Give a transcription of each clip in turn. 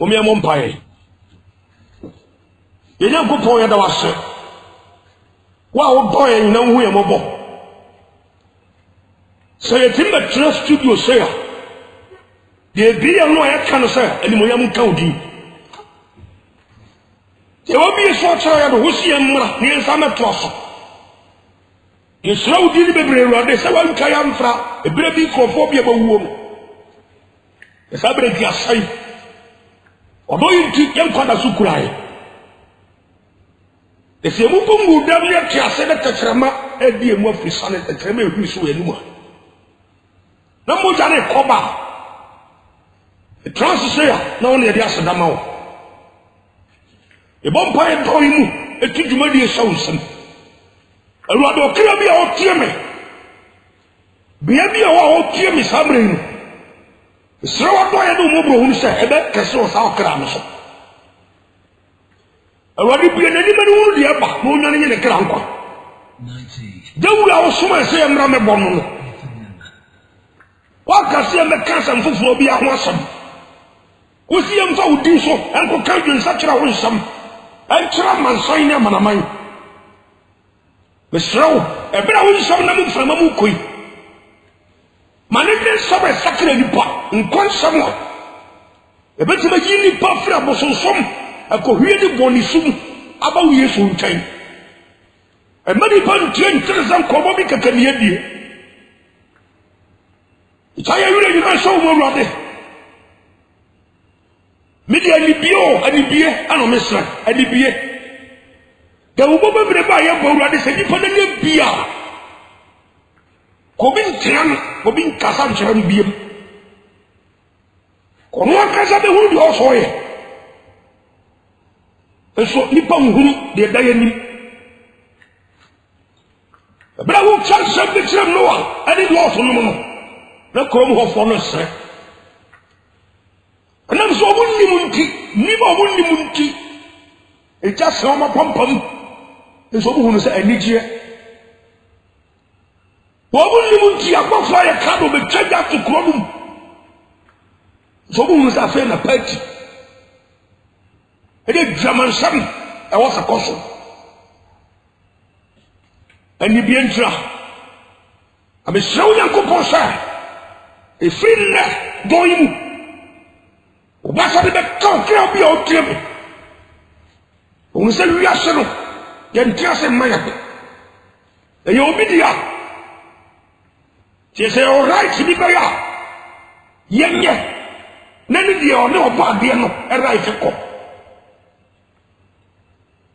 Omi Mompae. Yenya Kupon ya da wase. Wa boy na hu ye mobo. So ye timba trust studio say. Ye bi ya no ya kan say ani mo yam kan odi. Ye obi so cha ya do hosi amra ne nsama toso. Ye slow di ni bebre ro de say wan kaya mfra ebre bi krofo bi e ba wuo. Ye sabre di asai. Odo yinti yam kwada sukurai. Ese mu pongu dam ya tiase de tekrema edi emu afisa ne tekrema ehu so enimu. Na mo jare koba. The transition na on ye dia sedama wo. E bompa e do imu etuduma di esawusam. Awurade okira bi a otie me. Bia bi a wa otie me sabre ni. Srawa do ya do mo bro hu se ebe kese o sa okira no so. Awurade bi na ni mani hu di eba mo nyane ne kra nkwa. 90. Dawura wo soma se emra me bonu no. Wa kase me kansa mfufuro bi a ho asam. Wosi yam fa udi so enko ka dwen sa kira wo nsam. Entra mansan ne manaman. Besrawo ebra wo nsam na mu frama mu koi. Manene sabe sakira nipa nkon sam ho. Ebetima yi nipa fra bosonsom akohwie de bonisum aba wo Yesu ntwan. Emani pa ntien tirezan kobo bi kakaniye die. Itaya yure ni so mo ruade. Media anibie ano mesra anibie. Da wo bebre ba ye bo ruade se nipa na ne bia. Ko bin tian ko bin kasa nchran biem. Ko no kasa be hu di oso ye. Eso nipa nhuru de da ye nim. Bra wo chance be tiram no a ani do oso no no. Na ko mo ho fo no sre. Anam so wonni munti ni ba wonni munti e ja so ma pampam e so bu hunu se anigye wo wonni munti akofo ya kado be twaga to krodum so bu hunu se afa na party e de draman sam e wo sa koso ani bi entra abe shrawo yankopon sa e free na doyimu Obasa de kan kira bi o tiebe. On se lui a seno. Yen tiase maya. E yo bidia. Ti se o right bi ba ya. Yenye. Nani dia o ne oba de no e right ko.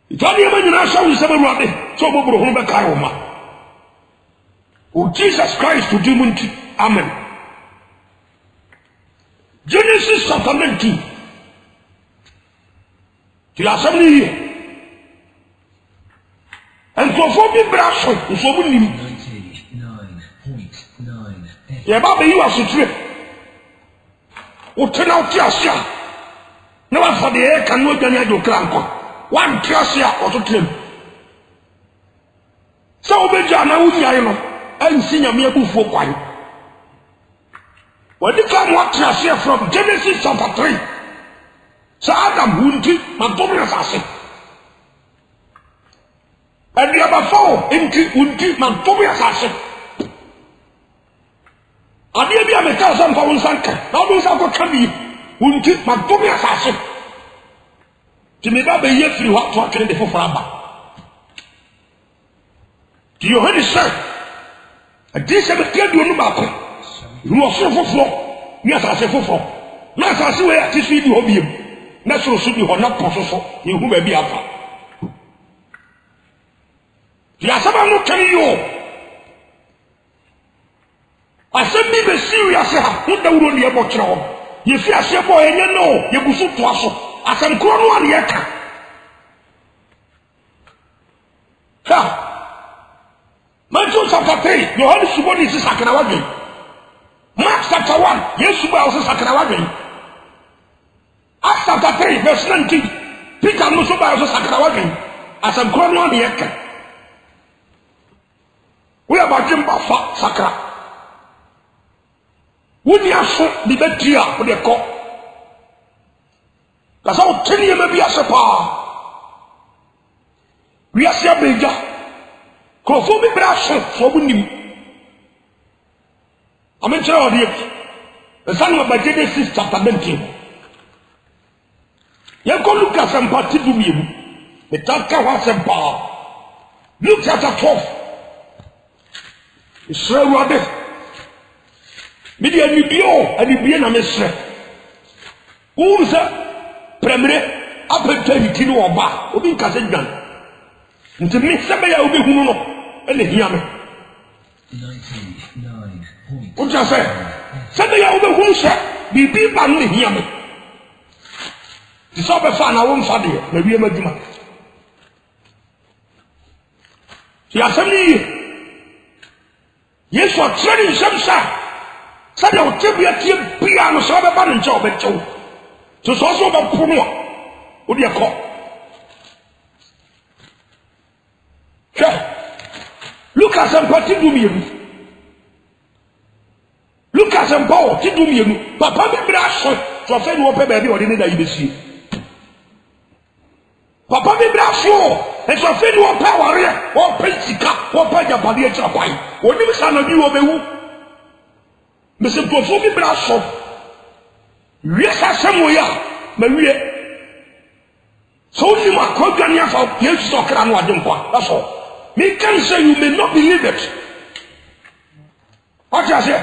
Itali ma nyina shawu se ba ruade. So bo bro hu be kai o ma. O Jesus Christ to do munti. Amen. Genesis chapter 19. Tu l'as samedi. Un confort de brasso, nous sommes nim. 99.9. Ya ba be you asutire. O tena o ti asia. Na wa fa de e kan no dwan ado kra nko. Wan ti asia o to trem. Sa o be ja na wo nyae no, ansi nyame abufuo kwan. When you come what you from Genesis chapter 3. So Adam wunti mantomi asase. And the other four inti wunti mantomi asase. Adi bi ameka san fa wonsanka. Na do sa ko kami wunti mantomi asase. Ti me ba be ye free what to atwene de foforo aba. Ti yo hedi say. Adi se be tedu no ba ko. Ruo foforo ni asase foforo na asase we ati so di hobiem na so so di ho na pososo ni hu ba bi afa ya saba no kan yo asembi be serious ha no da wuro ni e bo kire ho ye fi ase bo enye no ye busu to aso asem kro no ani eka ha Matthew chapter 3 Yohane suboni si sakana wadwen Mark chapter 1, yes, you also Sakarawadri. Acts chapter 3, verse 19. Peter no so by also Sakarawadri. As a grown one here. We are about Jimba Sakra. Would you have the betia with the cock? kasa o teni ma bi ase pa wi ase abeja krofo bi bra so bu nim amenchira odi esanu ba Genesis chapter 19 ye ko Lucas empati du miemu metaka wa sempa Luke chapter 12 Israel wade media ni bio na mesre unza premiere apetani kinu oba obi nkase dwan nti me sebe ya obi hunu no ele hia me 99 unja sebe ya obi hunu sha bibi ba no hia me ti so be fa na wo mfa de na wie maduma ti asemi Yesu atreni shamsa sabe o tebia tie bia no so be ba no nche obecho so so ba puno o de ko Lucas empati du mienu Lucas empati du mienu papa bi bra so fe no pe ba bi o de ne da yibesi papa bi bra so e so fe no pa ware o pe sika o pa jabade e tra kwai oni mi sa na bi o bewu me se profo bi bra so wie sa samu ya ma wie so ni ma ko gani afa Yesu so kra no ade nkwa that's all me can say you may not believe it what you say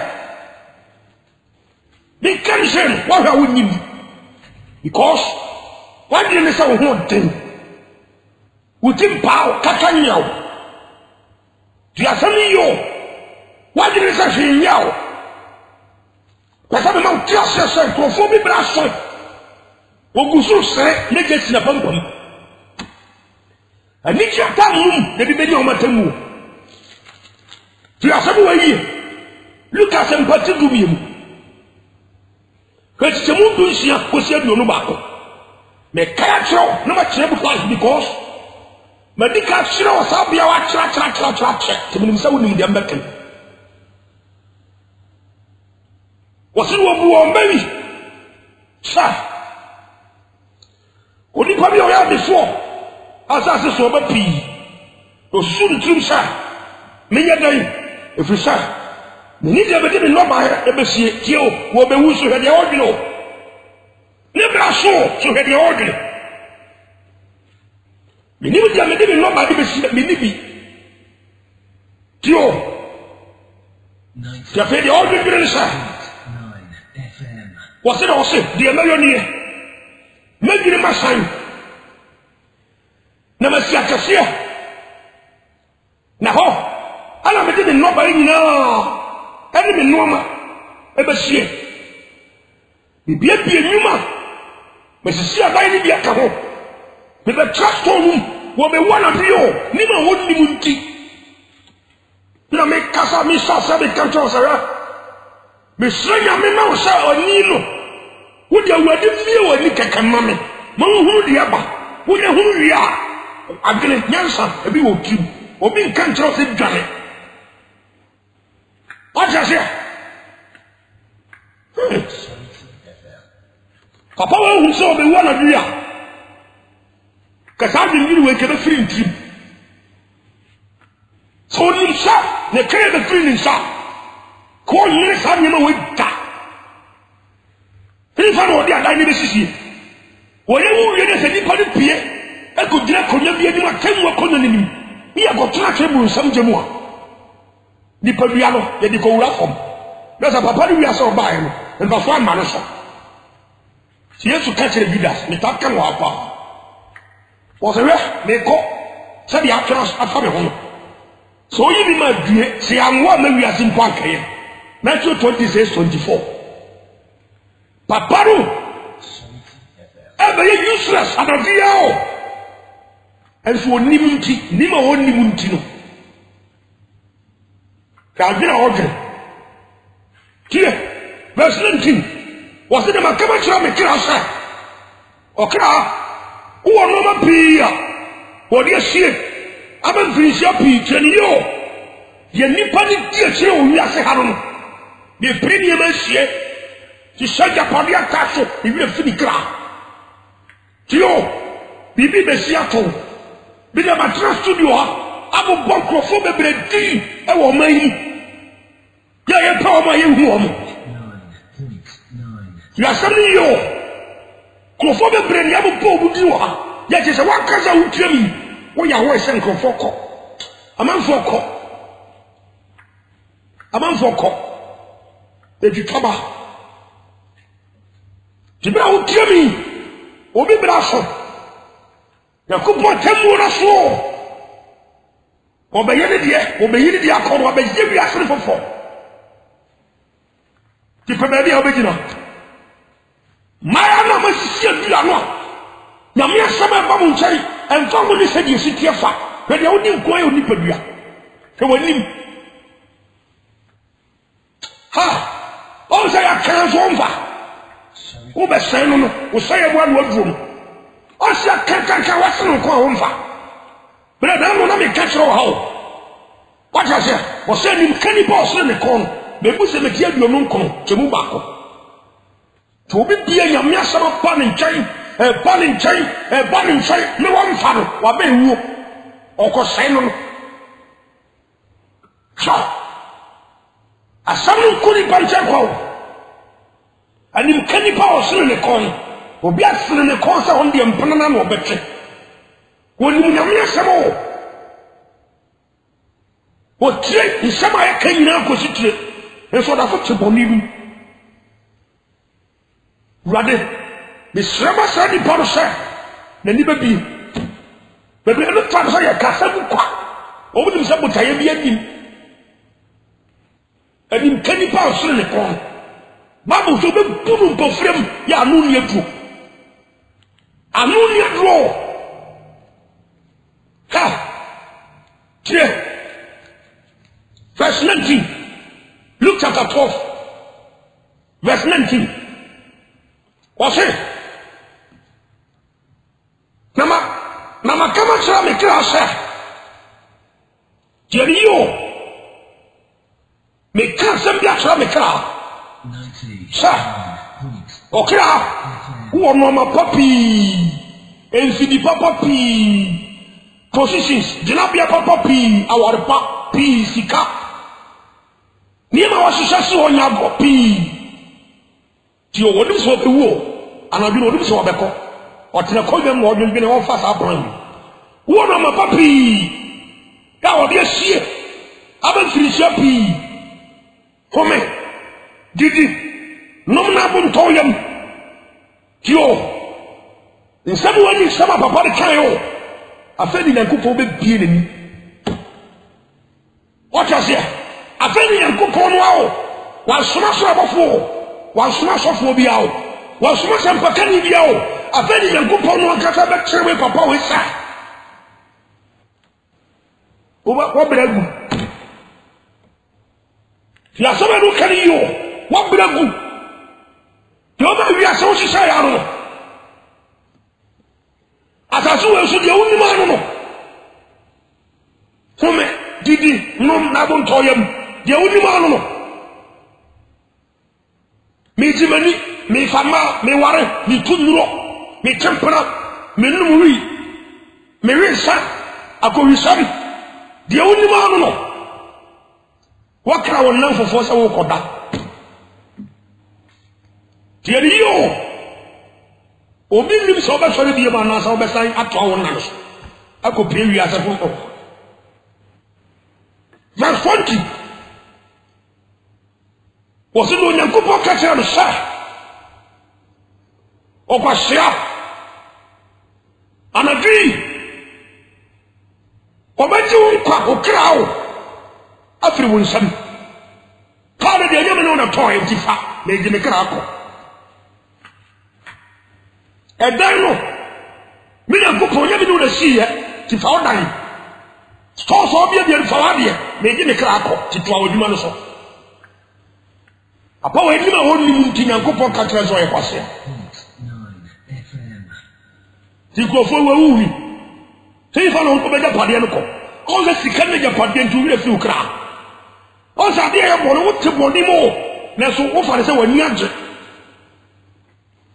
me can say what are we need because why didn't say we want thing within power kakanyao dia sami yo why didn't say she nyao pesa me ma tia se profo bi bra so ogusu se ne jesi na pampam ani chata mum de bi bedi o matamu ti asabu wayi Lucas empati du miemu ko ti mu du nsia ko se du no ba ko me kaya tro no ma kire bu class because medical tro sa bia wa tra ti mu nsa woni de mbeken wasi wo bu o mbawi sa oni pa bi o ya before asase so ba pi o suru trim sa menya dai efisa ni de be de no ba e be sie tie o wo be wusu he de odino ne bra so he de odino ni de me de no ba de be sie me ni bi tie o ya fe de odino bi sa 9 FM wase do se de me yo ni me gire ma san na masia kasia na ho ana me de no ba nyina ani me no ma e ba sie bibia bia nyuma me sisi abai ni bia ka ho me be trust on wo be wana bio ni ma woni mu nti na me kasa mi sa be kanto sara me srenya me na sa oni no wo dia wadi mie wani kakanma me mo hu dia ba wo ne hu ria agene nyansa ebi wo kim obi nkan tro se dwane aja se papa wa hu so be wana bia ka sa bi mi we ke be free ntim so ni sa ne kre be free ni sa ko ni sa ni no we da fa no dia dai ni be sisi wo ye wu ye ne se ni pa ni pie e ko dira ko nya bi ni ma temu ko no ni ya go tra temu nsam jemu a ni pa bia no ye di ko wura fom na sa papa ni wi aso ba ye no en ba fa ma no so si Yesu ka kire Judas ni ta kan wa pa wo se we me ko se dia tra afa be ho so yi bi ma due se anwa ma wi asin kwa kan ye Matthew 26:24 Paparu ebe ye useless adadia o enso nimunti nima won nimunti no ka gina order tie verse 19 was it makama chira me kira sa okra wo no ma pia wo dia sie aba finisia pi cheni yo ye nipa ni die chire o wi ase ha no de premier ma sie ti shaja padia kaso e wi fini kra Tio, bibi besiato. Bila matra studio ha. Abo bonkrofo bebredi e wo mayi. Ya ye pa wo mayi hu omo. Ya sami yo. Krofo bebredi abo po obudi wo ha. Ya je se wakaza utwemi. Wo ya wo se nkrofo ko. Amanfo ko. Eju toba. Tibra utwemi. Obi braso. Yakubu temu na so. Obeyeni die akọrọ obeye wi asere fofo. Ti pe be obegina. Maya na masisi adua no. Na me asema ba mu nchai, enfa mu ni sedi esi tiefa. Pe de oni nko ayo ni padua. Fe wonim. Ha! O say akan so mfa. Wo be sen no, wo say e bo anu aduro. O say kankan wa sen nko a mfa. Bele da no na me catch ro ha. What I say? O say ni kani boss ne kon. Me bu se me tie aduo no nko, chemu ba ko. To bi bia nyame asama pa ne nkyɛn ba ne nkyɛn me wan fa no wa ba ewu ɔkɔsɛn no sa asam no kuri pa nkyɛn kɔ anim kani pa ɔsene ne kɔn obi asene ne kɔn sɛ ɔn deɛ mpana na ɔbɛtwe wɔnim nyame asɛm o tie nsɛm a yɛka nyinaa kɔsi tire nso ɔdafo te bɔne bi Rade, the Srema said the Porosha, the Nibabi. But we are not trying to say a Casabuqua. Over the Sabutayabi and in Kenny Power Silicon. Babu to be put to frame Yanunia Drew. Anunia draw. Ha! Verse 19. Luke chapter 12. Verse 19. What's it? Nama kama chira me kira se. Jeri yo. Me kira se bia chira me kira. Sa. Okira. Uwo no ma papi. Enfidi papi. Positions. Jinabia papi. Aware papi sika. Niema washisasi onyago pi. Tio wodum so be wo anadu wodum so obeko otena kodwem no odwem bi ne won fa sa bran wo no ma papi ya wo de hie aba firisia pi home didi nom na bon toyam tio nsam wani sama papa de kan yo afedi nyankopon be bie nani what you say afedi nyankopon no awo wa soma so abofo Wansuma sofo bi awo wansuma sampakani bi awo afeni yankopon no akata be kyerwe papa we sa wo bragu ya sobe no kani yo wo bragu yo ba wi aso sisa ya no atasu we so de woni ma no home didi nom na bon toyam de woni ma no Me jimani, me fama, me ware, me tunuro, me tempera, me numuri, me risa, ako risari. The only man no. What can I want for force I walk on that? Dear you, Obi lim so be sorry be man so be sign at our nans. I could pay you as a photo. Verse 20. Was it when you go catch on the side? Or was she up? And a dream. Or when you quack or crow after one son. Part of the young on a toy of the fat, made the crackle. And then, me and go for you to see it to fall down. Stores of your dear Fabia, made the crackle to 12 months. Apa we ni ma woni munti nyankopon ka kire so ye kwase 9 FM Tikofo we uwi sei fa no ko be japade no ko o le sika ne japade ntu wi fi ukra o sa de ye bono wote boni mo na so wo fa se wani age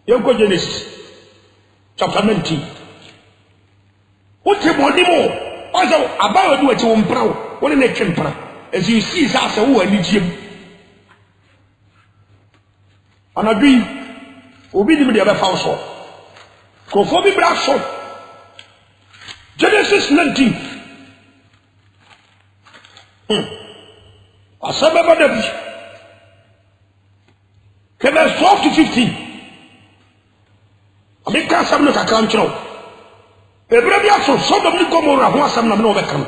ye ko Genesis chapter 19. What you want more? Also, about what you want, bro. What in a temper? As you see, that's a word in Jim. And I agree, obedience the other household. Go for me, brasso. Genesis 19. I said, verse 12 to 15. I mean, can't some look at control. A brother also, some of the Gomorrah, who are some of the overcome.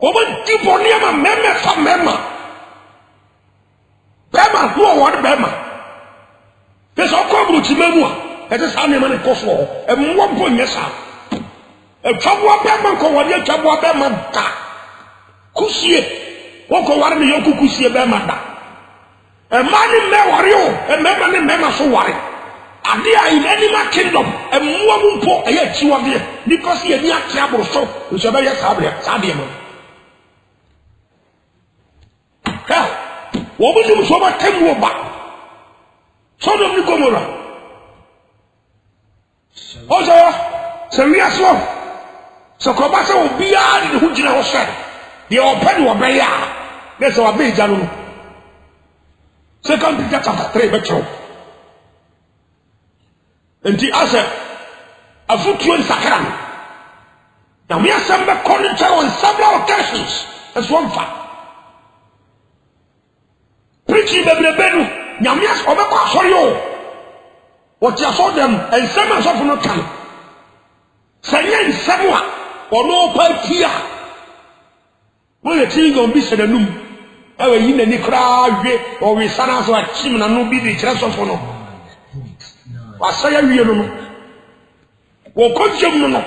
Over deep on Yama, Memma, from Memma. Bema, who are what Bema? There's all come to Memua, that is how many Kosovo, and 1 point, yes, sir. A Chabwa Bema, Kowadia Chabwa Bema, Kusie, Woko Wari Yoku Kusie Bema. A man in Mewario, a member in Mema so worry. And they are in animal kingdom, a woman for a yet you are there, because he had near trouble so, which are very Sabian. Hell, woman who was over 10 more back. Son of the Gomorrah. Also, so we are so. So Kobasa will be out in the Hujina was said. The open will be out. That's our big Janu. 2 Peter chapter 3, verse 2. And the answer, a foot in Sakaram. Now we are some calling on several occasions as one fact. Preaching the Benu, Yamias Obaka Soyo. What you saw them, and some of no time. Saying Samoa, or no Palkia. When the king on Bishop and Noom. Ewe yine ni kra we o we sana so achim na no bi di kira so no wasaya wie no wo konjem no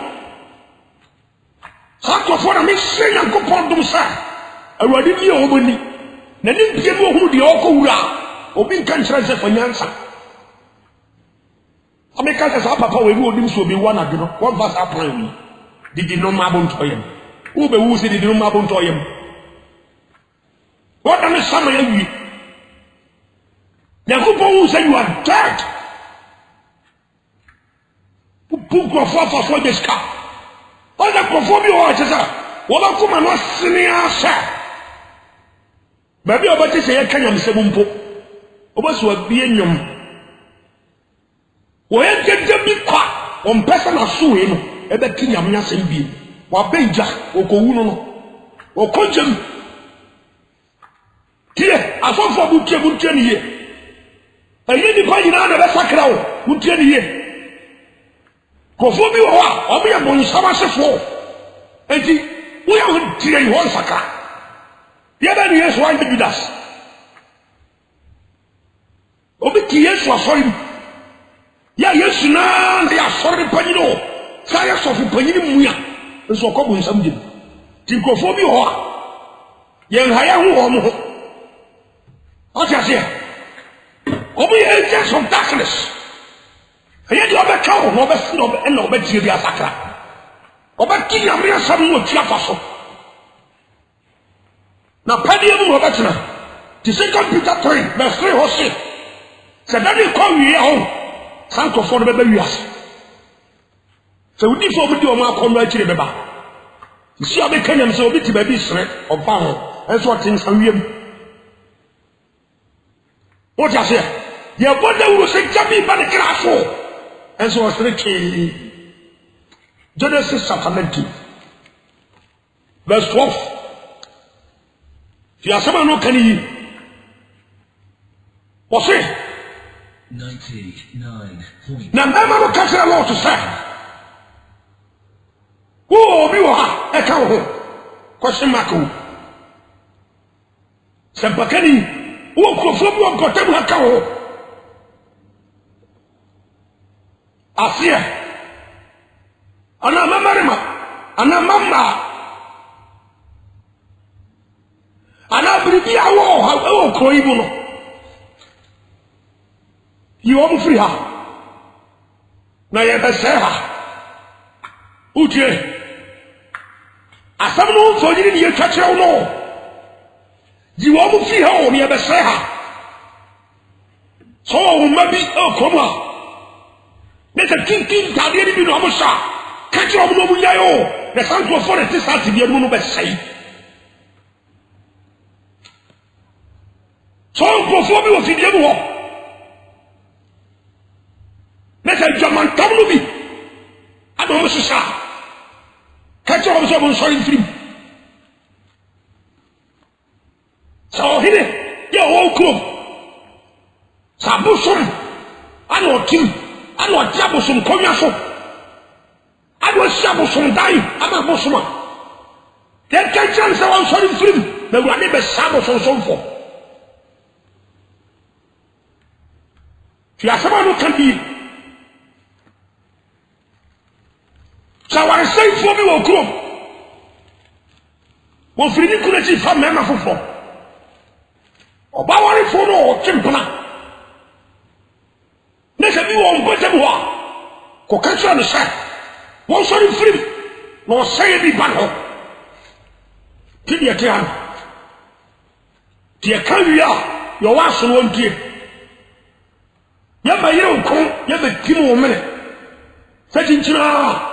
sa ko fo na me hye Yankopon dum sa awadi bi o boni na ni bie bi ohuru de o ko wura obi nkan kira se fanyansa ameka se sa papa we bi odim so bi wa na de no one verse upon me didi no ma bon toyem wo be wu se didi no ma bon toyem. What am I saying? You Yankopon say you are dead. Book of Father for this car. All the perform you are just what I come and not senior sir. Maybe about this year can you say Mumpo? Obas will be in your where get the big car on personal suing at the king of Yasin beam. What Benja or Kouno or Conjum. Here, I saw for Butia here. I hear the party now that I crowd, Butia here. Conform you are, be a Monsama for. And we are tearing one sacra. The other years, why did you do that? Obi Tias was sorry. Yes, now they are sorry, Panino. Science of Panino Muya. And so come with something. To conform you are. Young Hayahu. What you say? Obi agents of darkness. Yet you have a cow, no best, no, and no better, you are sacra. Oba King of Ria Samu Chiapaso. Now, Paddy of Robertina, the 2 Peter 3, verse 3 or 6. Said that you call me home. Sanko for the baby. So we need for me to my comrade to the baby. You see, I became him so bit to baby straight or power. That's what things are real. What you say? Your body will say, Jabby, by the class. And so I was Genesis chapter 19, verse 12. If you are someone who can you, what's it? 99 points. Now, I'm not catching a lot to say. Who you are? A cow. Question mark. Sempakani, who could from one cotton a cow? Asia. Ana Marima, Ana Mama, Ana Bribia, how Croibuno. You won't free her. Now you have a Sarah. Uche. As someone for you, you catch her no. You won't free her, you have a Sarah. So maybe, oh, come on. Let a king Tadi be no Mosha. Catch your Muyayo. The sound of for this out to be a moon by say. So before me was in the war. Let a German Tamubi. I don't know, sir. Catch your observation showing free. So here, you're all cool. Sabusun, I know Tim, I know Jabusum Konyaso. I know Sabusum dying, I'm a Bosuma. Then catch chance around showing free. The one never Sabus on for. You are someone who can be. So I say for me will grow. Will free couldn't from Mamma for. Or Bawari for no Chimpana. Let me won't go to war. Cocacha on the side. Won't sorry free. Nor say any battle. Give me a can. Dear Kavia, your wife won't give. Yama you don't come, Yama Timo minute. Fetching China.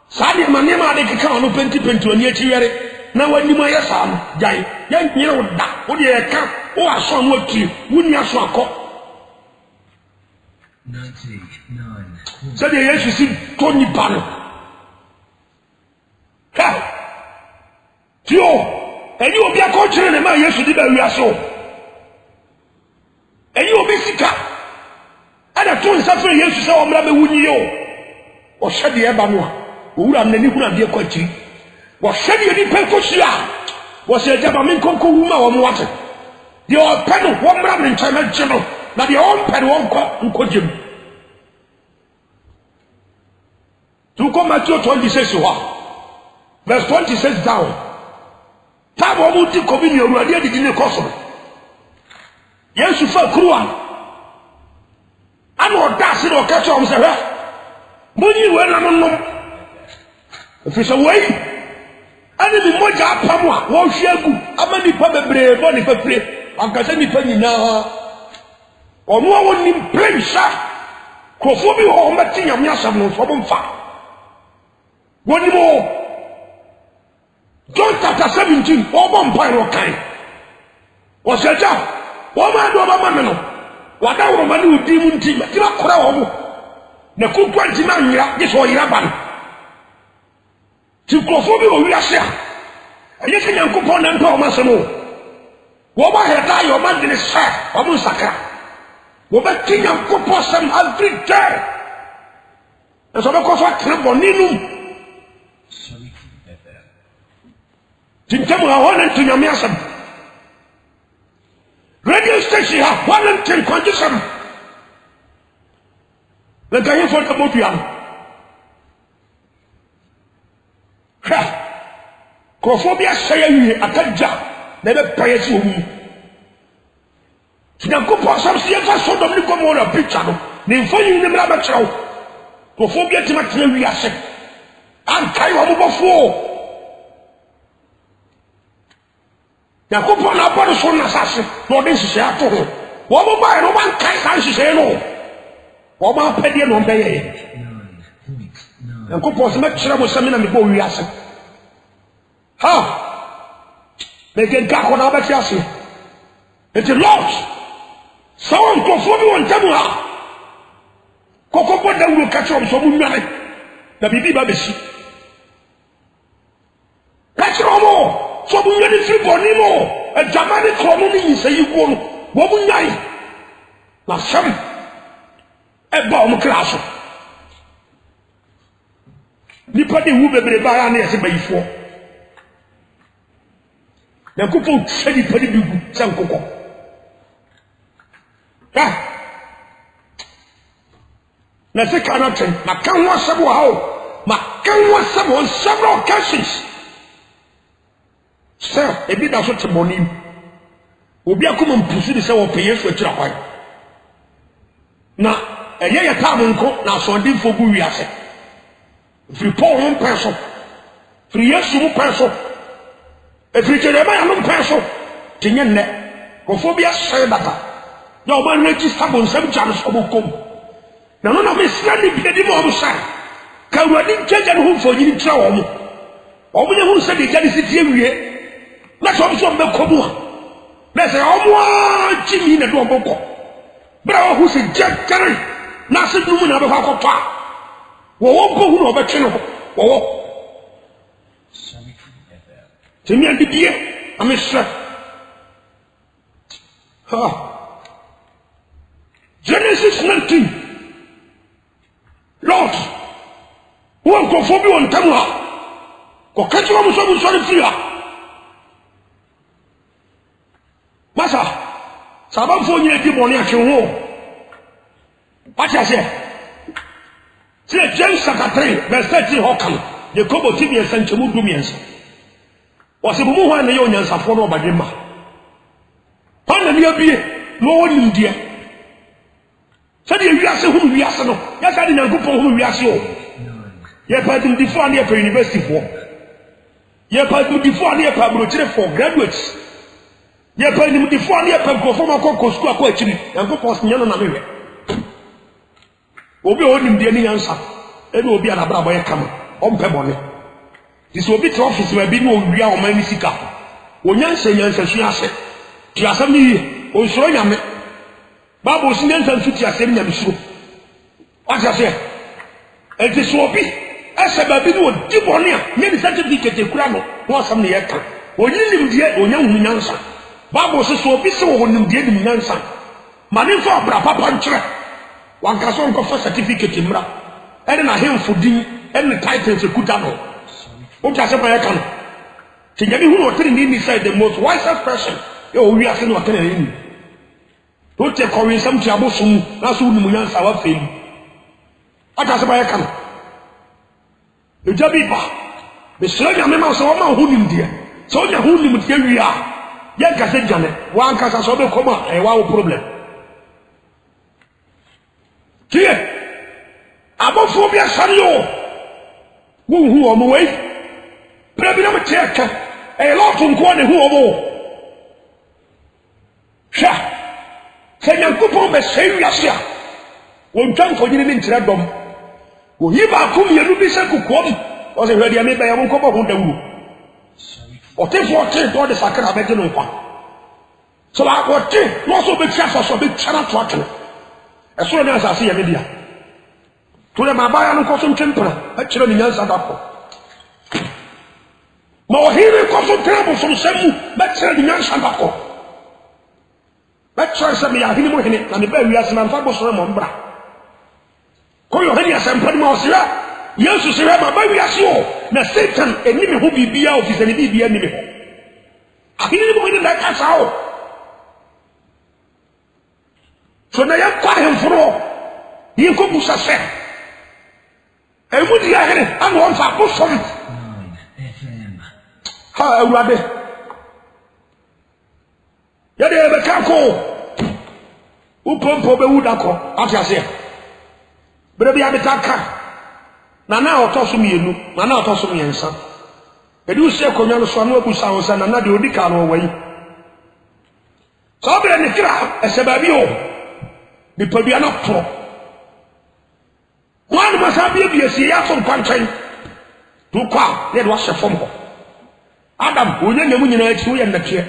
Sadi Manema de Kaka no penti to a near Tiere. Now when you my son, Jai, young you know that. What do you come? Oh, I saw what you wouldn't have so 99. So the yes, you see Tony Pano. Ha! Tio, and you will be a coach and my yes, you did a so. And you will be sick. And I told something yes, you saw Mamma Wunio. Or said the Ebano, who ran the Nibuna dear country. Was said you did Pencosia. Was a Jabamin Conco woman on water. The old pen of one man in China General. Now the old pen won't coach him. To come at your 26 verse 26 down. Tabo Muti Communion, you are there in the Kosovo. Yes, you felt cruel. I know that's it or catch on the money when I'm on. If it's away, I need the Moja Pamwa, won't share good. How many Pabbre, money for free? I'm Casani Penny now. Or no one in plain shot. Crofobi or Martina Yasam from far. One more. John chapter 17, or one pyro kind. Was a job. One man or a man. What our man would demon team, give up crowd. The cook 20 man, this or Yaban. To Crofobi or Yasha. And you can coupon and Thomas. What I had died your man in his shirt, or Musaka. What I think of coupon some every day. And so, of course, I can't go near. Tintamu one and Tinyamiasam. Radio station have 1 and 10 condition. The guy for the Mobian. Crophobia say a Kaja, never praise you. Tinakupa some theatre so Dominico Mora picture. Name for you in the Rabachow. Crophobia Timatri are sick. I'm tired of 4. Now, go on up on the son assassin, no, this is a total. What will buy no one can't say no? What about Petty and Bay? And go for some extra with some in the boy. How? They get back on our Yassi. It's a loss. Someone go for you and Tamua. Coco will catch on some money. The baby baby. Catch no more. So we really free for Nemo, a Germanic colony, say you go, what we like. Now, some a bomb class. Nipadi who be by an as a before. The couple said it pretty good, some cocoa. Ah, let's say, cannot think, Macan was somehow, Macan was someone several occasions. Sir, a bit of such a morning will be a common pussy the same payers for Chirapai. Now, a year time and court now so deep for Buriase. If you pour 1 person, 3 years to person, if you tell them I am person, Tinyan, Cophobia say that. No man register on some channels of Bokum. na no na me sani bi de mo sa ka wadi nkeja no ho fo yini tra wo mo omo ye hu se de gya de sitie wie na so so be kobu a na se omo a chimi na do boko bra wo hu se jakare na se dum na be fa akota wo wo ko hu no be twe no wo wo temi andidie amesha Genesis 19 Lord won ko fobi won tamu ha ko katiro mo so bu so fi ha masa saban fo nyi di boni atwe ho wacha se James chapter 3 verse 13 ho kan ye kobo tibi ensanchemu dumiensa wase bu mu ho na ye onyansafo no obade ma pana ni abie no woni ndie sadi ye wiase hu wiase no ya sadi nyankopon hu wiase o ye pa dum difo ani pa university fo ye pa dum difo ani pa brochire for graduates ye pa dum difo ani pa perform akọ school akọ achiri nyankopon se nyano na mewe obi o nim die ni yansa e bi obi anabra boye kama o mpe bone this obi to office we bi no wia o man ni sika onyansa nyansa su ase ti asam ni o so nyame Bible sin nyansa su ti asem nyame su wacha se e ti so obi ese ba bi no di bone a me ni certificate kura no wo asam ne yeka onyinim die onyanhu nyansa Bible so obi se wo nim die nim nyansa mane fo abra papa nkyere wanka so nko for certificate mra ene na hemfudin ene titles ekuta no o ta se ba yeka no ti nyame hu no tiri ni side the most wisest person yo wi ase no akene ni to te ko wi sam ti abosum na so nim nyansa wa feli ata se ba yeka no e jabi ba be sira nyame ma so ma hu nim dia so nya hu nim dia wi a ye ka se jane wanka so be ko ma e wa wo problem Tie abofo bia sare yo hu o mo we prebi na me cheka e lot nko ne hu o mo sha se nyankopon be se wiase a won twan ko nyine ntira dom wo yi ba ko mienu bi se kukom o se hwede me ba ya won ko bo hu dawuro o te fo te do de sakara be de no kwa so ba ko te no so be tsa so be tsara to atene eso na asase ya media to le mabaya no koso ntempra a kire ni nyansa dapọ ma o hire koso trabo so semu ba kire ni nyansa dapọ ba kire se me ya hini mo hini na me ba wiase na mfa bo so mo mbra ko yo hini asempa ni ma o sira yesu sira ma ba wiase o na satan enimi ho bibia o fisani bibia enimi ho ahini mo hini na kasa o so na ya kwa hemforo yi ko busa se e mu di ahene an won fa bo so ha awurade ya de be ka ko upompo be wuda ko atiase bere bi abetaka na na otoso mienu na otoso miensa e di use ko nyalo so na obusa won sa na de odika no wayi so bere ne kira e se ba bi o ni padua na pro wan masabi bi esi ya so kwanchen to kwa ne do ahye fom ho Adam onya nyamu nyina achi wo ye ndatie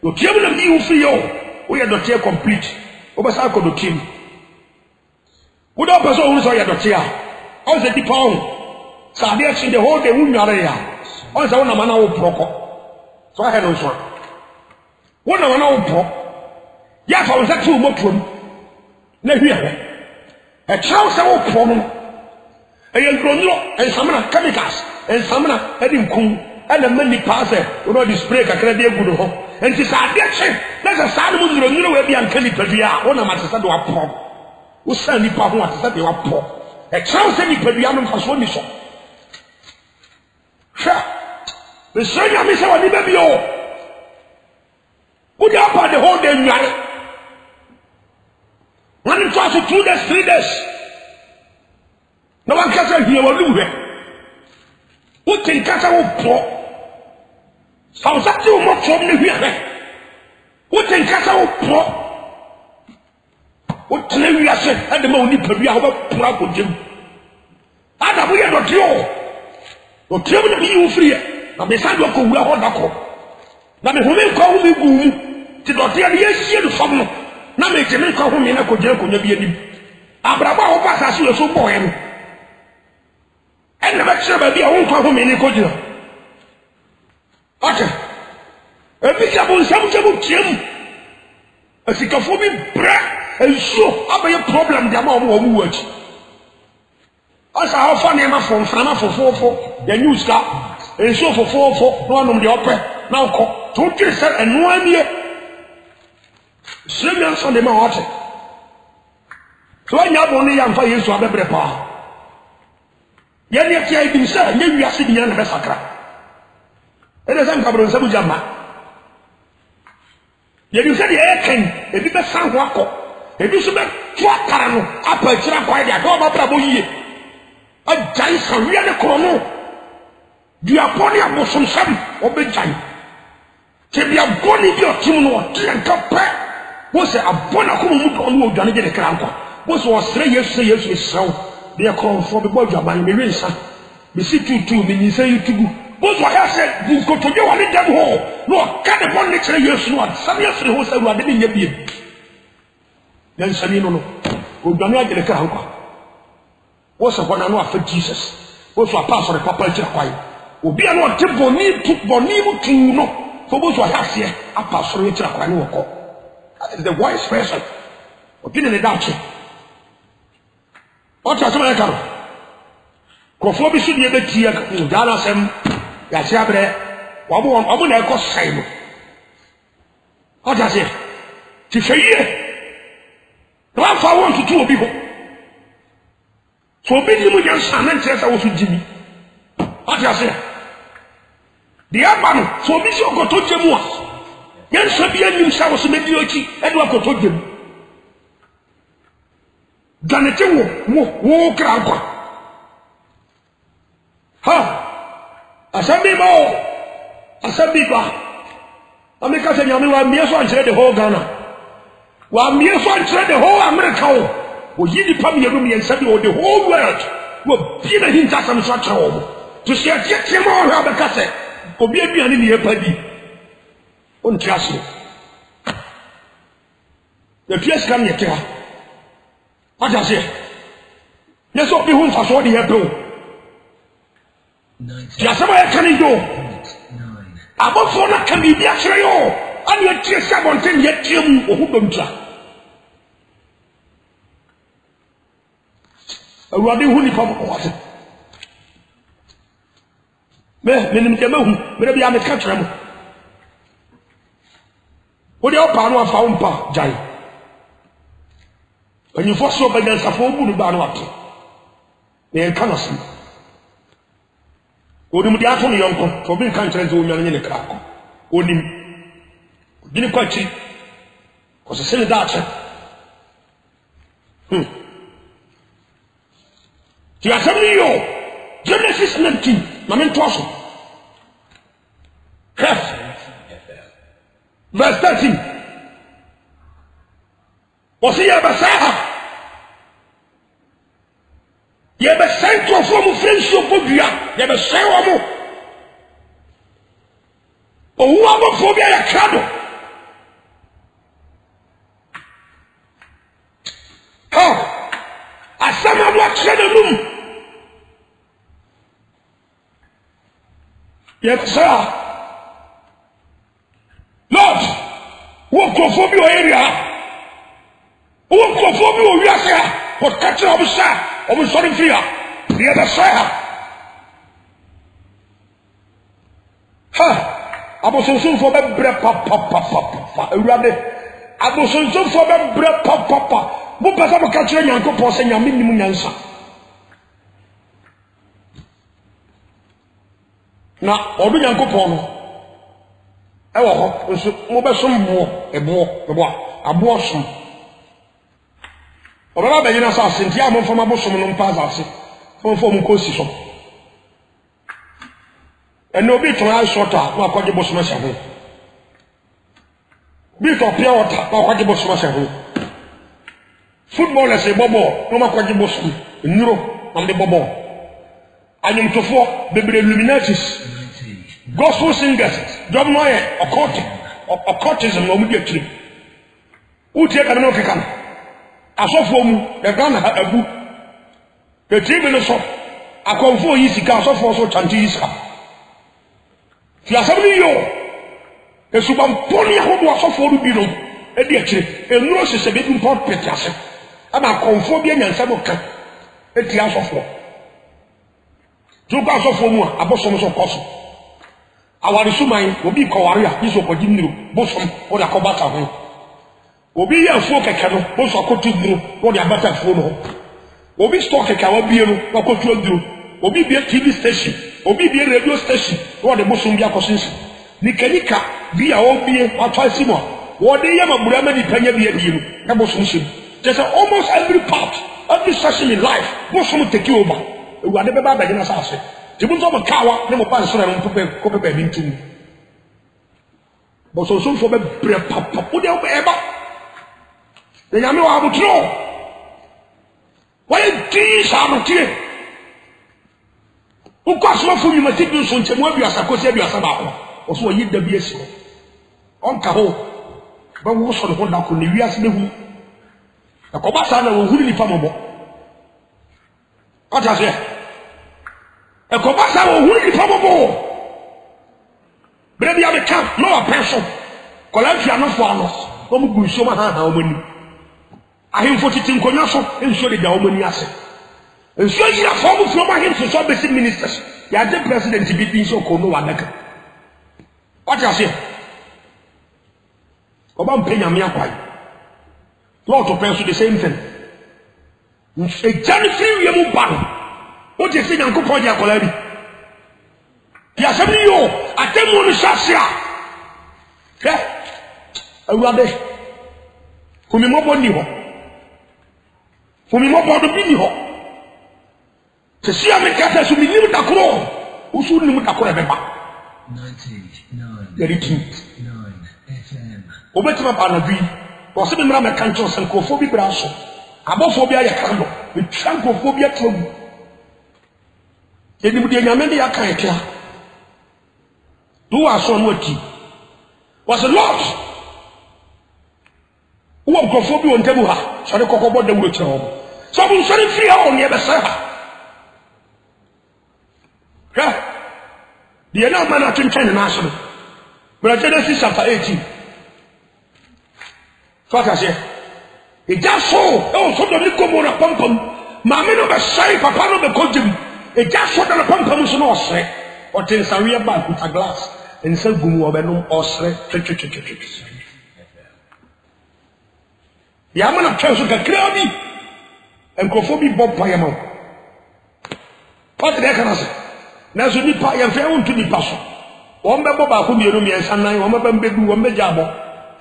do tie mu na bi wo fi yo wo ye dotie complete wo ba sa ko do tim wo do person wo so ye dotie a o se di pon sa bi achi the whole day wo nware ya o se wo na mana wo proko so ha no so wo na mana wo pro ya fa wo se tu mo prom na hwiawe e chaw se wo pro no e ye ndronyo e samana chemicals e samana e di nkun e na mani pass e wo di spray kakra de egudo ho enti sa de che na se sa no ndronyo we bia nka ni padua wo na matesa de wa pro wo sa ni pa ho atesa de wa pro e chaw se ni padua no faso ni so sha be sonya mi se wa ni be bi o wo di apa the whole day nware when it was 2 days 3 days no one can say here what do what can kasa wo pro so that you mo from the here what can kasa wo pro what tena wiase ade ma oni pa bia ho pura ko gem ada bo ye do tio o tio na bi ufriye na me sa do ko wu ho da ko na me ho me ko hu me gu mu ti do tio ye sie do fam no na me je me ko hu me na ko je ko nya bi ani abraba ho pa sa so bo ye no ene ba tse ba bi ho ko hu me ni ko je ate ebi ka bo nsam je bo tiem asikafo bi bra enso abaye problem de ama omo wachi asa hafa ne ma fon frama fofofo ya news ka enso fofofo no anom de opɛ na ukɔ to tiri sɛ eno anie sɛmian so de ma hote to anya bo ne yamfa Yesu abebre pa ya ne tia ibi sɛ nya wiase bi na be sakra ene sɛ nkabro nsabu jama ya bi sɛ de eken ebi be san ho akɔ ebi so be to akara no apa kira kwa dia do ba bra bo yie ajai sawiya ne krono du aponi abosom sam obejai te bia boni bi otim no otian kapɛ wo se abona ko mu do no odwane je de kra nkwa wo se osre Yesu esraw de kronfo be bo dwaban me wensa me si tutu me nyisa yutugu wo so ha se bu kotoje wale dem ho no ka de bonni kire Yesu no sam Yesu ho se ruade ne nya bie yan sami no odwane je de kra nkwa wo se bona no afa Jesus wo so apasore papa kira kwai obi a no te boni mu tu no so bo so ha se apasore kira kwai no ko that is the wise person obi ne dache o ta sama karo krofo bi su die betia dala sem ya se abre wa bo na ko sai no o ta se ti hweye wa fa won tutu obi ho so obi ni mu yan sana ntere sa wo su jimi o ta se de abano so obi si ogoto jemu a yan so bi anim sa wo so medi ochi e do ogoto jemu ganete wo kra kwa ha asabi ba ameka se nyame wa mie so ankyere de whole Ghana wa mie so ankyere de whole America o yidi pam ye rum ye nsabi o the whole world wo bi na hinta sam so akere wo to se atiete ma o ha be kase obi aduane ne yepadi on tiase the place kan ye kira aja se yeso bi hun fa so de yebro ya sama ya kan do abofo na kan bi akere yo ani atie sabonten ye tiem o hu domtra awade hu ni pam ko wate menim de mahu me bia me ka kire mo wo de opa no afa umpa jai anyi foso bagan safo bu no ba no ato ne kan osi onim de ato no yonko to bi kan kire nzo onyan ne kra ko onim gini kwachi ko se sene da ache ti asemi yo Genesis 19 na men toaso verse 13 osi ya basaha ye be sento fo mu friendship bodua ye be sewo mu owu abofo bia ya krado asama wa krado num ye sir Lord wo krofo bi o area wo krofo bi o wiase ha o katra obsa o sorry fia ye be sir abosonso be bre pa ewurade abosonso be bre pa mo pesa mo katra nyankopɔ se nyame nim nyansa na odu nyankopɔ no ewo ho nso mo be som bo ebo abo som obaba be yina sa sentia mo fama bo som no mpa za se mo fo mo kosi so eno bi to ha shota mo akwaje bo som a shaho bi to pia wota mo akwaje bo som a shaho footballers say bobo no makwaje bosom nuro am de bobo anyumtofo bebre illuminatis gospel singers dom no ye occultism no mu de akire utie ka no keka asofo mu de Ghana abu the tribe no so akonfo yi sika asofo so chanti yi sika ti asabni yo esubam poni ahodo asofo ru bi no e de akire enuro sese be dum pot petiase ama konfo bi anyansa bo ka eti asofo tu ka asofo mu abosom so koso awari suman obi kowari a iso ko dimniru bosom o da ko bata ho obi ya fuo keke no boso ko tuduru o da bata fuo no obi stock keke wa bie no ko tuduru obi bie TV station obi bie radio station o da bosom bia ko sinsi nikanika bia o bie atwasi mo wo de yama burama ni panya bia bie no na bosom shim there's almost every part every session in life bosom take over we ade be ba ba gina sa ase Tibuzo makawa ne mo pan sora no ko pepe bi ntum. Bo so fo be bre papa o de o be ba. De nyame wa abutro. Wa di sa no tie. O kwa so fo mi mati bi so nchemu aduasa ko se aduasa ba ko. O so yi da bi esi ko. On ka ho. Ba wo so no da ko ne wiase ne hu. Na ko ba sa na wo hu ni fa mobo. Ota se e ko basa wo hu ni famobo bre bia be ka no apenso ko la fia no fo ano o mu gu so ma ha o mani ahimfo titi nkonya so enso de da o mani ase enso yi afo mu fo ma himfo so be ministers ya de president bi din so ko no wadaka what you say ko ba mpenya me akwai lot of people the same thing e jani free ye mu ba o je se nyanko podi akola bi ya sabi yo atemu ni sasia awade kumi mobo ni ho kumi mobo do bi ni ho se sia me kata su mi ni mutakoro usu ni mutakoro be ba 99 FM obetima ba na bi o se be mra me kancho sanko bi bra so abofo bi aye kando be sanko bi atrogu eni mudi nyame de aka ekla do aso no ati was a lot wo nkofo bi ontabu ha so de kokobo da wuro kire ho so bu so de fi ha on ye be sa ha die na mana tun na so bra Genesis chapter 18 faka se e ja so e so do ni komo na pampam ma me no be sai papa no be kojim e ja so da na pampam so no osre o tin sawe ba kuta glass en sa gumu obenum osre ya mana twenso ka krabi en kofo bi bob pa yama what de kana se na so ni pa ya fe won tu ni pa so won be boba ko mienu mi ensa nan won be mbedu won be jabo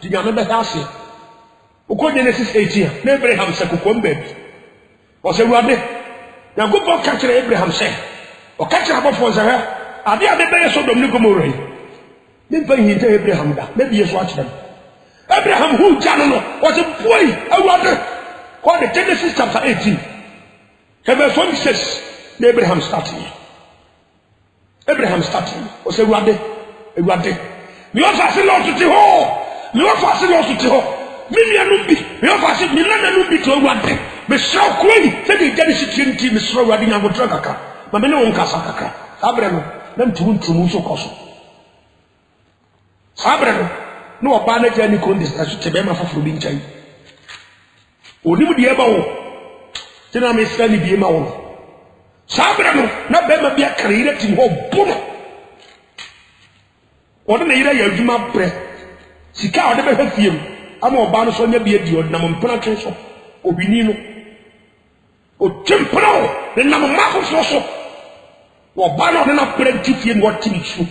ti nyame be hase uko Genesis 18 na Abraham se kokko mbedu o se ruade na go bo ka kire Abraham se o ka kire abofo se ha ade ade be Sodom ni Gomorrah ni pa hinta Abraham da na biye so a kire Abraham who jano no o se boy awade ko the Genesis chapter 18 verse 26 na Abraham starting o se ruade mi o fa se lo tuti ho mi anu bi mi o fa se mi na nu bi to ruade me so kwani se de Genesis 20 me so ruade nyango tra kaka ma me ne won kasa kaka sabre no na ntumu so koso sabre no oba na jani kondis na so tebe ma foforo bi nchai onim de eba wo tina me sani bi ma wo sabre no na be ma bi akara ire tim ho bono odo na ire ya adwuma bre sika odo be hafiem ama oba no so nya bi adi odo na mpena twen so obini no o templo na ma foforo so oba no na practice en what tin so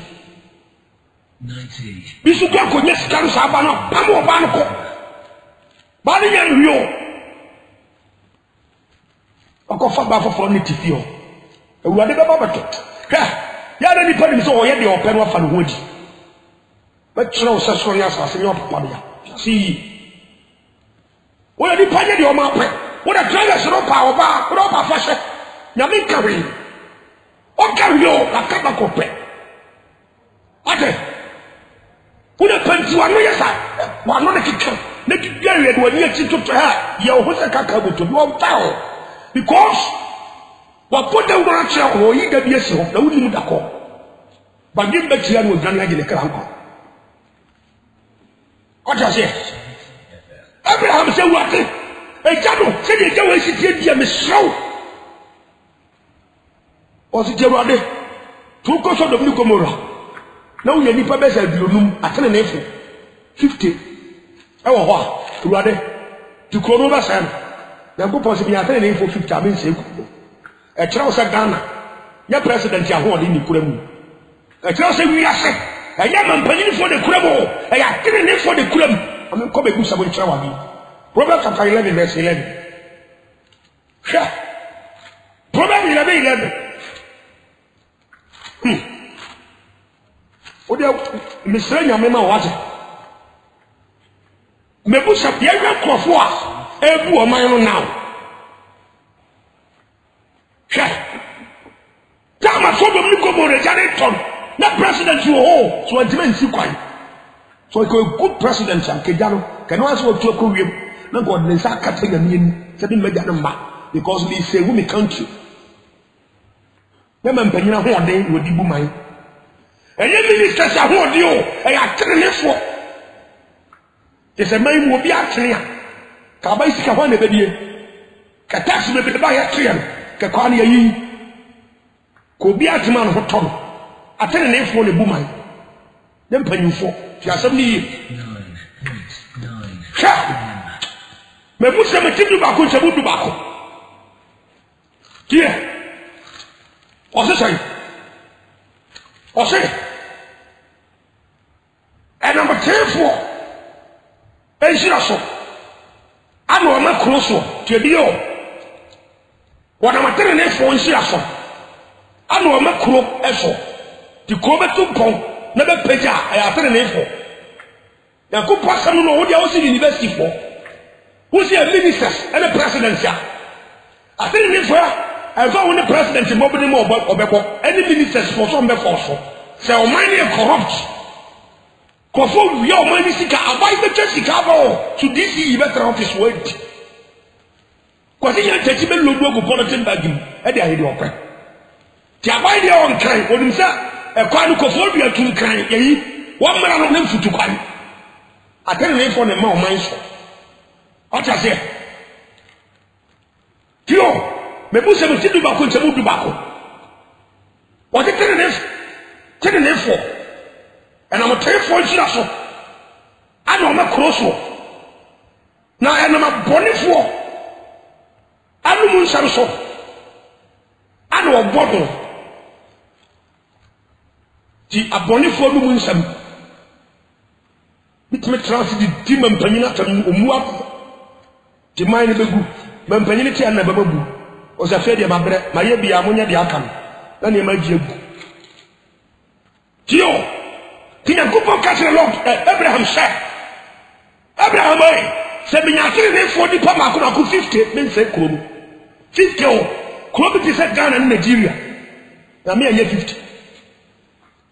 90 bisu kwa ko nyes kan sa ba no pam oba no ko ba ni yan rio ako fa ba foforo ni tifio ewuade be ba bato ha ya na ni pa ni so o ye de ope no fa no hodi ba tro so so ya sa se yo papa ya si o ya ni pa ye de o ma pe What a driver so power bar, what up fashion. Yamin carry. What carry you la kabakope? Ate. What a pen to another side. One not a kitchen. Make it very when you sit to her. Your host a kakabu to one town. Because what put them on a chair or you get yourself, no one would call. But give back to you with Ghana in the Karanko. What I say? Abraham said, what? A jano said, you don't sit here, Miss Slow. Was it your body? 2 course of the New Gomorrah. Now you need to be a room at an effort. 50. Oh, what? To rather to Corona Sam. Now go possibly at an effort 50. I mean, say, a Charles Ghana. Your president, your hold in the Kuremu. A Charles, we are set. A young man penny for the Kuremo. I have given it for the Kurem. I'm not coming to some travel. Proverbs chapter 11, verse 11. Sure. Proverbs 11. What do you Miss Renya Mema water? Mebusha Pierre Crawford, every woman now. Sure. Tama so do Nico More Janeton, not president you all, so I didn't see quite. So a good president, Kejano, can also to a Korean, not God, Nesa Catanian, setting Medanamba, because we say women country. Women Penina one day would be mine. And then ministers are what you, I are telling you for. There's a man who will be actually. Kabaisika one baby. Katax may be by a tree. Kakania ye. Could be at man for Tom. I tell an F for the woman. Then pay you for. You are 70. Me put some tipu back on Sabutu Bako. Dear. What's the sign? What's it? And number 10 for. And she also. I know I'm not close to you. What I'm telling you for, she also. I know I'm not close to the Kobetu Pong, never pay. I have telling you for. Now, go pass some know what they are also university for. Who's your ministers and the presidency? I tell you for. I found the president in Mobile or any ministers for some before. So, many are corrupt. Conform your money, Sika, avoid the Jessica to DC better office word. Because he had taken a logo bulletin by him at the idea of it. To avoid your own crime, or himself, a quite conformia to crime, one man of them to crime. I tell you for the more mindful. What I say? Tio, me put some to back on some tobacco. What is telling them for? And I'm a terrible so. I know I'm a cross. Now I'm a bonny for. I know so. I know a bottle. The abonny for the moon some. It may transit the demon penina to Umuap. The mind of the group. Mampanity and Nababu was a failure, my breath, my baby ammonia the outcome. Then you might give. Tio. Tina Kupo catch a lot, Abraham said. Abraham, said, me not killing 40 Pamaku 50, men say, 50 or Club is at Ghana and Nigeria. Now, me and 50.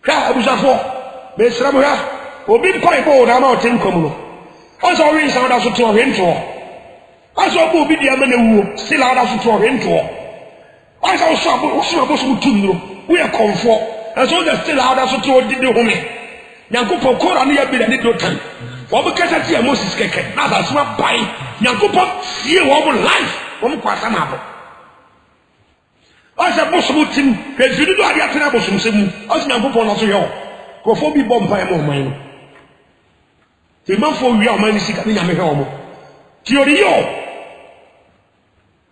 I was a 4. Miss Ramura, or be quite bold, I'm out in Comuno. I saw rain sound as a tour into. I saw Bobby the Amanu, still out as a tour into. I saw some to we are comfort, as all the still out as a tour did the home. Yankupo kora ni yabi na nido tan. Wabu kesa tiya Moses keke. Nasa suwa bai. Yankupo siye wabu life. Wabu kwa sama hapo. Asa bosu mutim. Rezidu do adi atina bosu msemu. Asa yankupo naso yo. Kwa fobi bomba ya mo maino. Timanfo wia omani sika ni nyame omo. Tiori yo.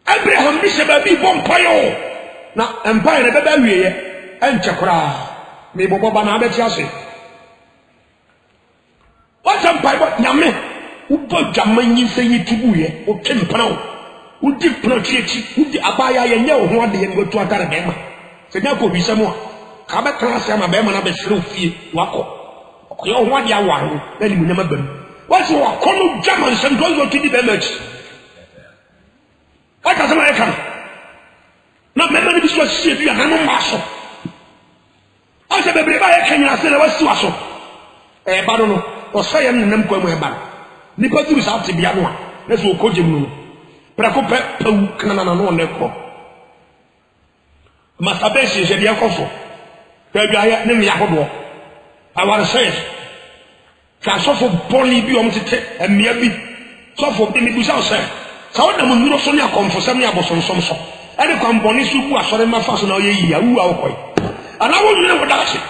Abraham bishe babi bomba yo. Na empire na bebe wiye. Enche kura. Mi bobo na abeti ase. What's up, Bible? Yame, who put Jamani say you to be here, or 10 pounds, who did proceed, who did Abaya and Yo, who had the go to Atarabema. So now could be someone. Come at class, I'm a Bema, I'm a slow fee, Wako. You want your one, then you never been. What's your Colonel Germans and go to the damage? What does I come? Not many people was see you and no marshal. I said, baby, I can you say I was too so. But no, or say I'm them going with back. Nipatu is out to be one. Let's go coach him. But I could pet can no neck. Master Bessie is a dear couple. There name Yahobo. I want to say, can suffer poorly be on to take and maybe suffer in the business. So the moon Sonia come for some years on some sort. And the company who are sorry my fashion or ye, who are quite. And I won't know what that's it.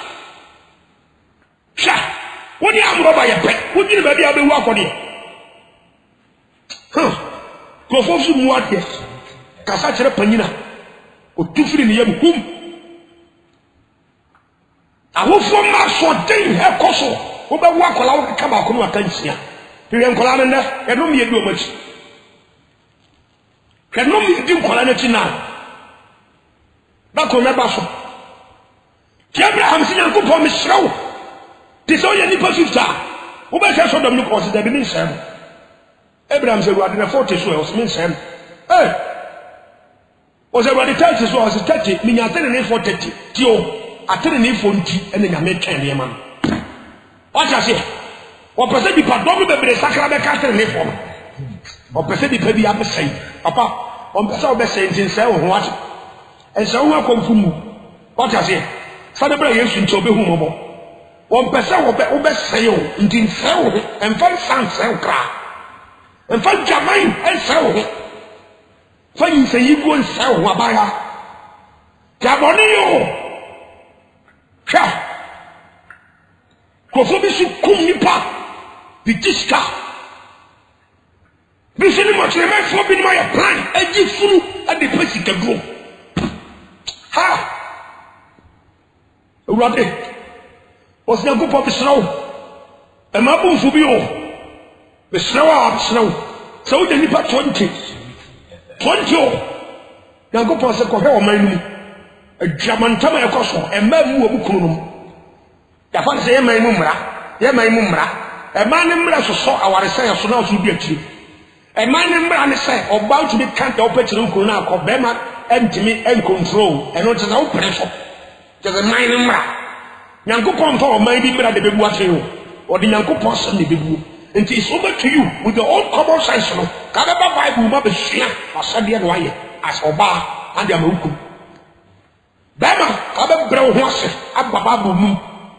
Sha, what do you have by a pet? Who did baby have been walk on it? Huh? Go for some what yes. Casacha Panina or 2 3 years whom I will form my sword day, her castle, who by walk allowed to come out of attention. You can call on that, and no me do much. Can no me do quality now. Back on my basso. Abraham seen Uncle Thomas Slow. This all your nipple sister. Who by just them look was the beginning, Sam. Abraham said, what in a 40 swells means Sam. Eh? Was already 30 swells 30, meaning I tell for 30. Tio. I tell you for tea and then I make candy, man. What I say? Or percent the pardon the sacrament castle in form. Or percent the baby up saying, Papa, on the south best saying, say, what? And so I come from what I say. Celebration to be humble. 1% of the best sale, indeed, sell and find some sell crack. And find Jamaican and sell. Find say you go and sell Wabaya. Jabonio. Sha. Kofobisu Kumipa. Bitiska. This is much the man for being my plan. And give food at the place it can go. Ha! Rade was na go pop snow e ma bu fu bi o be snow up snow so the nipa 20 na go pop se ko he o man nu e dwamantama e ko so e ma mu obu kunu no ya fa se e man mu mra e man ne mra so so aware se so na so bi akiri e man ne mra ne se oba to be count up akiri kunu na ko be ma entimi en control e no te na o pressure. There's a mind in Mra. Yankupon for my baby at the baby watching or the Yankupon son the baby. And it's over to you with the old common sense. Kadaba Bible, Mabba Shia, or Sadia Wire, as Oba and Yamuku. Bama, Abba Brown Horse, Abba Babu,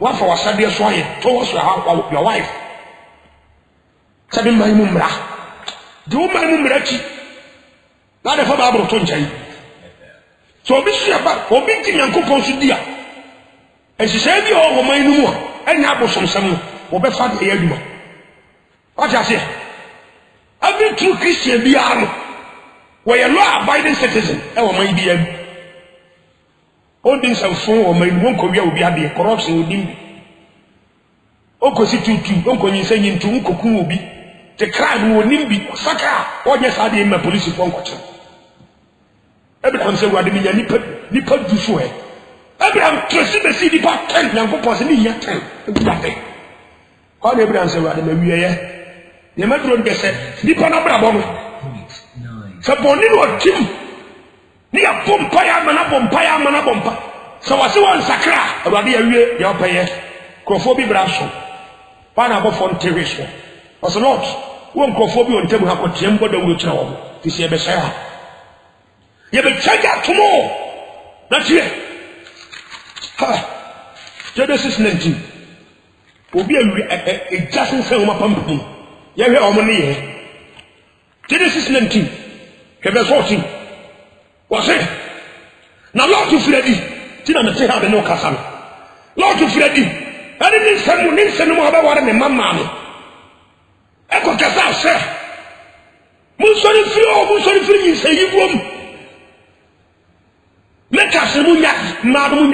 one for Sadia Swire, towards your wife. Sabin my Mumra. Do my Mumrachi. Not a Fababo Tonjay. So be sure about Obiti Yankupon Sudia. And she said, "Oh, my no more. And now, some will be found here. What I say? Every true Christian be armed. Where a law abiding citizen, or my dear. Holding some phone or my one Korea will be at the corruption with him. Oko Situ, Uncle is saying to Uncle Kubi. The crime will nimby, Saka, or yes, I did my police phone question. Abraham said, what do you mean? Nipper do so. Abraham trusted the city back 10 and go possibly yet 10. Nothing. All Abraham said, what do you mean? The Metro said, Nipper Abraham. So, Bonnie or Tim. Near Pompire, Manabompa. So, I saw one Sakra about the area, your payer. Crophobi Brasso. Panabo Fonterismo. Was a lot. One Crophobi on Table Hako Timbo the Witcher. This year, Bessara. You will check out tomorrow. That's it. Genesis 19. Will be a doesn't say my pumpkin. You hear how many? Genesis 19. Verse 14. What's it? Now, Lord to Freddy. Did I say how the no Cassan? Lord to Freddy. I didn't send more about what I'm mamma. Echo Cassan, sir. Mussolini free, say you won't. Let us Madam.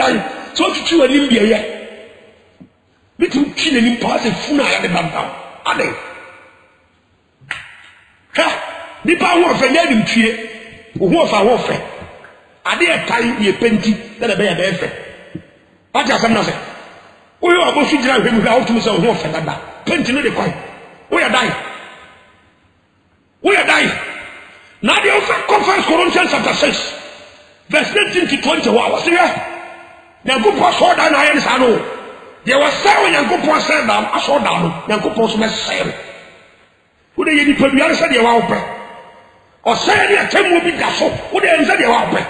So to chew an India yet. Little killing impossible Funa and the Bamba. Are they? Ha! The power of a name tree, who was our warfare. Are they a time ye penty that a bear bear? What does another? We are both drive him without to some warfare like that. Penty no the coin. We are dying. Now the offer 1 Corinthians chapter 6, verse 19 to 21. Was there? Nyankopon saw that na yen sa no. There was say Nyankopon said that I saw that Nyankopon so mess say. Wo de yedi paduare say de wa wo pe. O say de atem obi da so. Wo de ense de wa wo pe.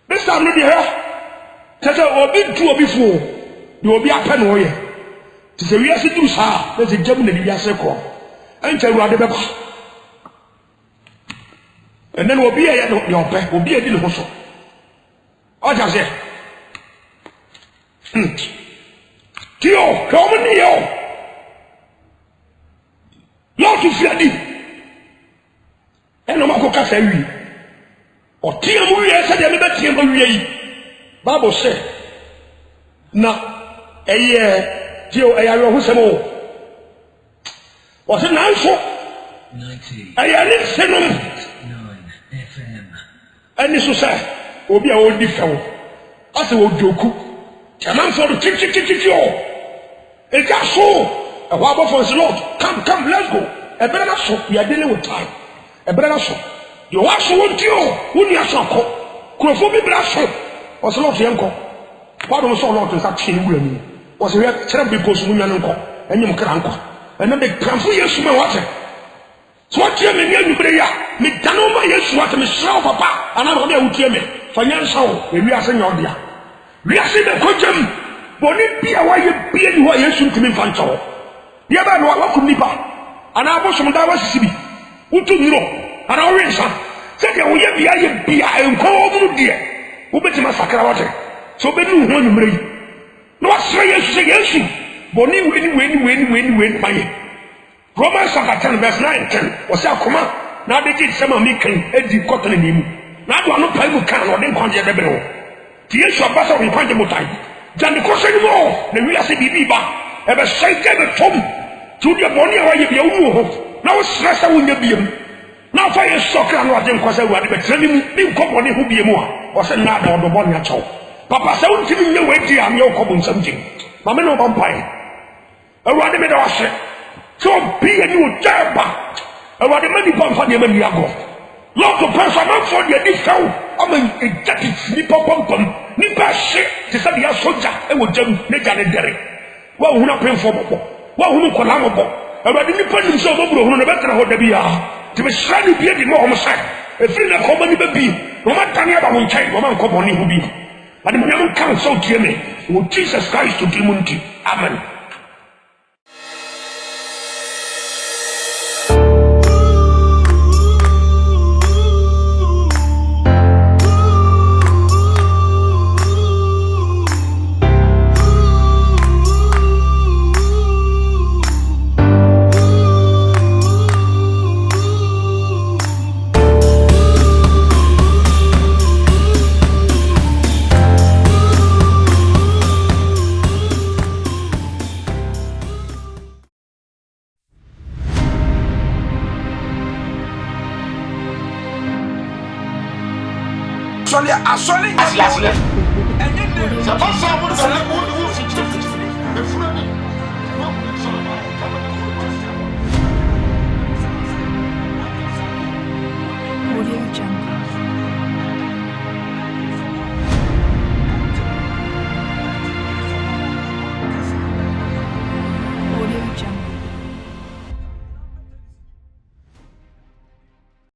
This time no de here. Tese obi tu obi fu. De obi ape no ye. Tese wi ase du sa, na se jam na bi ase ko. Enta ruade beba. And then obi ye no de ope, obi e di ne ho so. O ja se. Tio, come ni yo. Lord to fear thee. Eno mako kasa wi. O tie mu wi ese de me be tie mu wi yi. Bible say na tio eya wo husemo. O se na so 90. Eya ni senum 9 FM. Ani so say obi a odi fewo. Ase wo joku. Chaman for the tiki o. It got so. A wabble for the Lord. Come, let's go. A better so. We are dealing with time. A better so. You are so what you. Who you are so. Crofobia brasso. Was a lot of yanko. What was so lot is actually willing. Was a real terrible because we are uncle. And you can uncle. And then they come for you smell water. So what you mean you prayer? Me tanoma yes what me show papa. And I'm going to me. Financial. We are saying your dear. We are saying the question. Boni bia wa ye bia ni ho Yesu ntimi fancho ye ba no wa kunipa ana abosom da wa sisibi utu miro ana orensa se de wo ye bia enko omu de wo betima sakra wote so be nu ho numre yi no wa sere Yesu se Yesu boni weni baye Romans chapter 10 verse 9 10 wo se akoma na de ji sema mi kan edi kotene ni mu na do anu pai mu kan no de nkonje de bere wo ti Yesu abasa wo nkonje mutai Jani koseni mo na wi ase bibi ba e be saike be tom tu de boni awa ye bia wu ho na wo stressa wo nya biem na fa ye sokra no ade nkosa wu ade be treni mu bi nko boni ho biem a wo se na da odo boni a chaw papa se wo ntimi nya we di am ye ko bu nsam jin ma me no ba mpai awu ade me da wa se so bi ye ni wo jaba awu ade me ni pa mfa de me ni ago lot of person man for the this cow am a jati ni pom ni ba she te sabi ya soja e wo jam ne jane dere wa hu na penfo bobo wa hu ko la bobo awade ni pa nim so bobro hu no be tra ho da bi ya te be sra ni bi di mo ho sai e firi na ko ba ni ba bi no ma tani aba mo nchai mo man ko boni hu bi ade mo nyam kan so tie me wo Jesus Christ to dimunti amen. Asole asiasle enene sa pasa mo sa le mo fi chief e fura ni Audio Jungle.